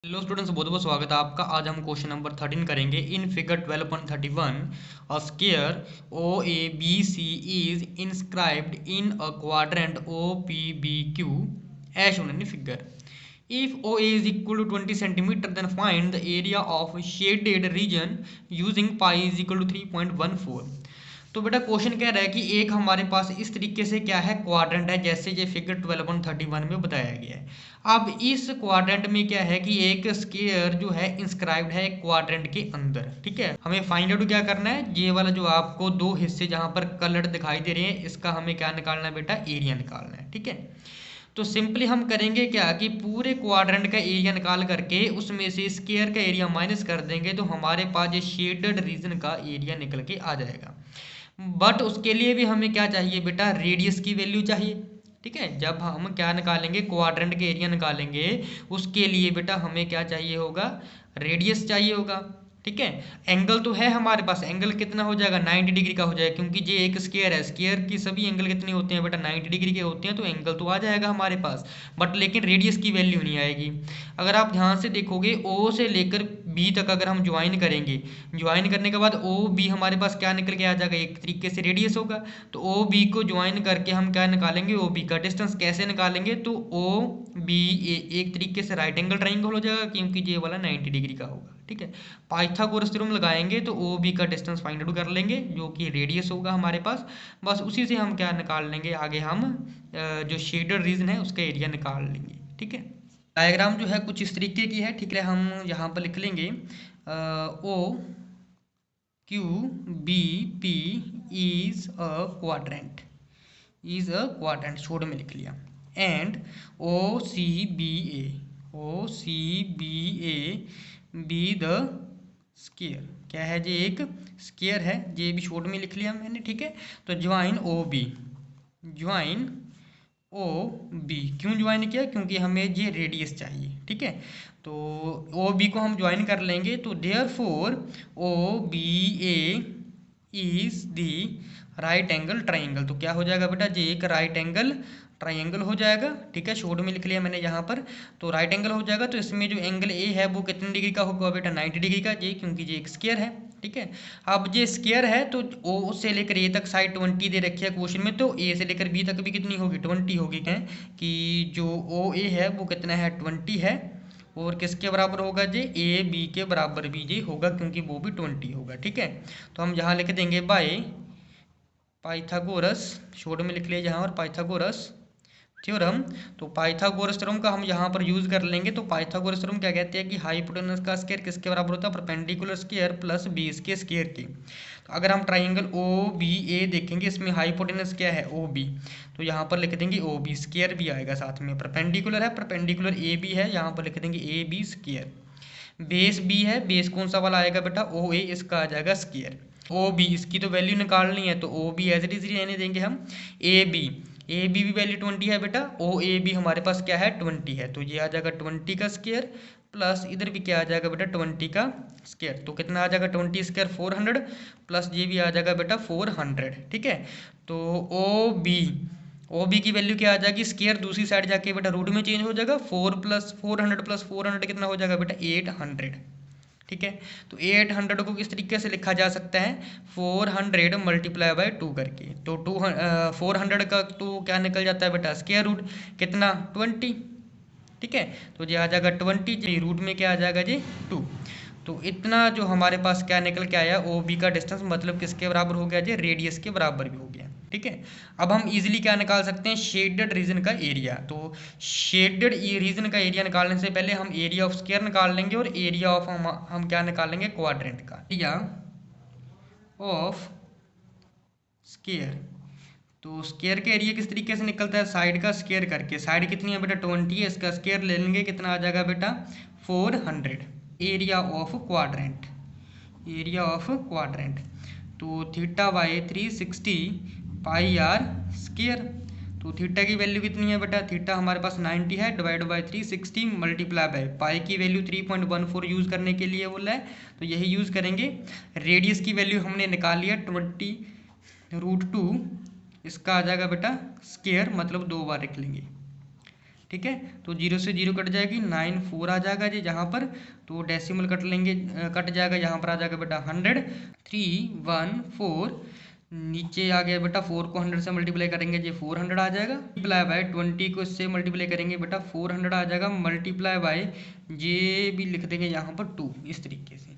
Hello students, बहुत बहुत स्वागत है आपका। आज हम क्वेश्चन नंबर 13 करेंगे। In figure 12.31 a square O A B C is inscribed in a quadrant O P B Q as shown in figure. If O A is equal to 20 centimetre then find the area of shaded region using pi is equal to 3.14। तो बेटा question कह रहा है कि एक हमारे पास इस तरीके से क्या है, क्वाड्रेंट है, जैसे ये फिगर 12.31 में बताया गया है। अब इस क्वाड्रेंट में क्या है कि एक स्क्वायर जो है इंस्क्राइब्ड है एक क्वाड्रेंट के अंदर। ठीक है, हमें फाइंड आउट क्या करना है, ये वाला जो आपको दो हिस्से जहां पर कलर दिखाई दे रहे हैं, इसका हमें क्या निकालना है बेटा, एरिया निकालना है। ठीक है, तो सिंपली हम करेंगे क्या कि पूरे क्वाड्रेंट का एरिया निकाल करके उसमें से स्क्वायर का एरिया माइनस कर देंगे, तो हमारे पास ये शेडेड रीजन का एरिया निकल के आ जाएगा। बट उसके लिए भी हमें क्या चाहिए बेटा, रेडियस की वैल्यू चाहिए। ठीक है, जब हम क्या निकालेंगे, क्वाड्रेंट के एरिया निकालेंगे, उसके लिए बेटा हमें क्या चाहिए होगा, रेडियस चाहिए होगा। ठीक है, एंगल तो है हमारे पास, एंगल कितना हो जाएगा, 90 डिग्री का हो जाएगा, क्योंकि ये एक स्क्वायर है, स्क्वायर की सभी एंगल कितने होते हैं बेटा, 90 डिग्री के होते हैं, तो एंगल तो आ जाएगा हमारे पास। बट लेकिन रेडियस की वैल्यू नहीं आएगी। अगर आप ध्यान से देखोगे, ओ से लेकर बी तक अगर हम ज्वाइन करेंगे, ज्वाइन करने के बाद ओ बी हमारे पास क्या निकल के आ जाएगा, एक तरीके से रेडियस होगा। तो ओ बी को ज्वाइन करके हम क्या निकालेंगे, ओ बी का डिस्टेंस कैसे निकालेंगे, तो ओ बी एक तरीके से राइट एंगल ट्राइंगल हो जाएगा, क्योंकि ये वाला 90 डिग्री का होगा। ठीक है, पाइथागोरस थ्योरम लगाएंगे तो ओ बी का डिस्टेंस फाइंड आउट कर लेंगे, जो कि रेडियस होगा हमारे पास। बस उसी से हम क्या निकाल लेंगे, आगे हम जो शेडेड रीजन है उसका एरिया निकाल लेंगे। ठीक है, डायग्राम जो है कुछ इस तरीके की है। ठीक है, हम यहाँ पर लिख लेंगे O Q B P is a quadrant, is a quadrant छोड़ में लिख लिया। And O C B A, O C B A be the square, क्या है ये, एक स्क्वायर है, ये भी शॉर्ट में लिख लिया मैंने। ठीक है, तो join O B, join O B, क्यों ज्वाइन किया, क्योंकि हमें ये रेडियस चाहिए। ठीक है, तो ओ बी को हम ज्वाइन कर लेंगे, तो therefore O B A is the right angle triangle. तो क्या हो जाएगा बेटा, ये एक राइट एंगल ट्राइंगल हो जाएगा। ठीक है, शॉर्ट में लिख लिया मैंने यहाँ पर, तो राइट एंगल हो जाएगा। तो इसमें जो एंगल ए है वो कितने डिग्री का होगा बेटा, 90 डिग्री का, ये क्योंकि ये एक स्क्वायर है। ठीक है, अब ये स्क्वायर है तो ओ से लेकर ए तक साइड 20 दे रखी है क्वेश्चन में, तो ए से लेकर बी तक भी कितनी होगी, 20 होगी। क्या कि जो ओ ए है वो कितना है, 20 है, और किसके बराबर होगा जी, ए बी के बराबर भी जी होगा, क्योंकि वो भी 20 होगा। ठीक है, तो हम यहाँ लिख देंगे बाय पाइथागोरस, शॉर्ट में लिख लिया यहाँ, और पाइथागोरस थ्योरम। तो पाइथागोरस थ्योरम का हम यहाँ पर यूज कर लेंगे। तो पाइथागोरस थ्योरम क्या कहते हैं कि हाइपोटेनस का स्क्वायर किसके बराबर होता है, परपेंडिकुलर स्क्वायर प्लस बेस के स्क्वायर की। तो अगर हम ट्राइंगल ओ बी ए देखेंगे, इसमें हाइपोटेनस क्या है, ओ बी, तो यहाँ पर लिख देंगे ओ बी, स्क्वायर भी आएगा साथ में, परपेंडिकुलर है, परपेंडिकुलर ए बी है, यहाँ पर लिख देंगे A B square. Base B है, बेस कौन सा वाला आएगा बेटा, ओ ए, इसका आ जाएगा स्क्वायर। ओ बी, इसकी तो वैल्यू निकालनी है, तो O B as it is रहने देंगे हम। ए बी, ए बी भी वैल्यू 20 है बेटा, ओ ए बी हमारे पास क्या है, 20 है, तो ये आ जाएगा 20 का स्क्वायर, प्लस इधर भी क्या आ जाएगा बेटा, 20 का स्क्वायर। तो कितना आ जाएगा, 20 स्क्वायर 400, प्लस ये भी आ जाएगा बेटा 400। ठीक है, तो ओ बी की वैल्यू क्या आ जाएगी, स्क्वायर दूसरी साइड जाके बेटा रूट में चेंज हो जाएगा, 4 प्लस 400 कितना हो जाएगा बेटा, 800। ठीक है, तो 800 को किस तरीके से लिखा जा सकता है, 400 मल्टीप्लाई बाय 2 करके। तो 400 का तो क्या निकल जाता है बेटा, स्क्वायर रूट, कितना, 20। ठीक है, तो ये आ जाएगा 20, जी रूट में क्या आ जाएगा जी, 2। तो इतना जो हमारे पास क्या निकल के आया, ओ बी का डिस्टेंस मतलब किसके बराबर हो गया जी, रेडियस के बराबर भी हो गया। ठीक है, अब हम इजीली क्या निकाल सकते हैं, शेडेड रीजन का एरिया। तो शेडेड रीजन का एरिया निकालने से पहले हम एरिया ऑफ स्क्वायर निकाल लेंगे, और एरिया ऑफ हम क्या निकालेंगे, क्वाड्रेंट का एरिया ऑफ स्क्वायर। तो स्क्वायर का एरिया किस तरीके से निकलता है, साइड का स्क्वायर करके, साइड कितनी है बेटा, 20 है, इसका स्क्वायर ले लेंगे, कितना आ जाएगा बेटा, 400। Area of quadrant, area of quadrant, तो theta by 360 pi R square. तो थीटा की वैल्यू कितनी है बेटा, थीटा हमारे पास 90 है, divide by 360 multiply by pi की वैल्यू 3.14 यूज़ करने के लिए बोला है, तो यही यूज़ करेंगे। रेडियस की वैल्यू हमने निकाल लिया 20 रूट 2, इसका आ जाएगा बेटा स्क्वायर, मतलब 2 बार लिख लेंगे, ठीक है। तो 0 से 0 कट जाएगी, 94 आ जाएगा जी जहाँ पर। तो डेसिमल कट लेंगे, कट जाएगा, यहाँ पर आ जाएगा बेटा 100, 314। नीचे आ गया बेटा 4 को 100 से मल्टीप्लाई करेंगे जी 400 आ जाएगा। मल्टीप्लाई बाय 20 को इससे मल्टीप्लाई करेंगे बेटा 400 आ जाएगा। मल्टीप्लाई बाय जे भी लिख देंगे यहाँ पर 2, इस तरीके से।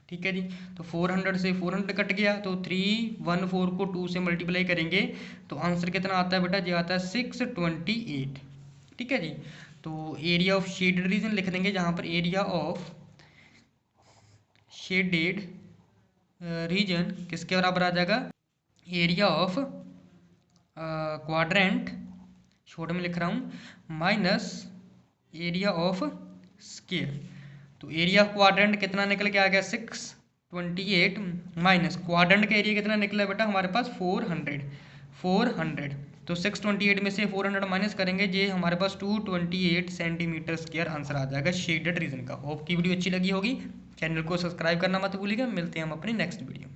ठीक है जी। तो 400 से 400 कट गया, तो 314 को 2 से मल्टीप्लाई करेंगे तो आंसर कितना आता है बेटा जी? आता है 628। ठीक है जी। तो एरिया ऑफ शेडेड रीजन लिख देंगे जहाँ पर एरिया ऑफ शेडेड रीजन किसके बराबर आ जाएगा? एरिया ऑफ क्वाड्रेंट, शॉर्ट में लिख रहा हूँ, माइनस एरिया ऑफ स्क्वायर। तो एरिया ऑफ क्वाड्रेंट कितना निकल के आ गया? 628 माइनस क्वाड्रेंट का एरिया कितना निकला बेटा हमारे पास? 400। तो 628 में से 400 माइनस करेंगे, ये हमारे पास 228 सेंटीमीटर स्क्वायर आंसर आ जाएगा शेडेड रीजन का। होप की वीडियो अच्छी लगी होगी। चैनल को सब्सक्राइब करना मत भूलिएगा। मिलते हैं हम अपनी नेक्स्ट वीडियो।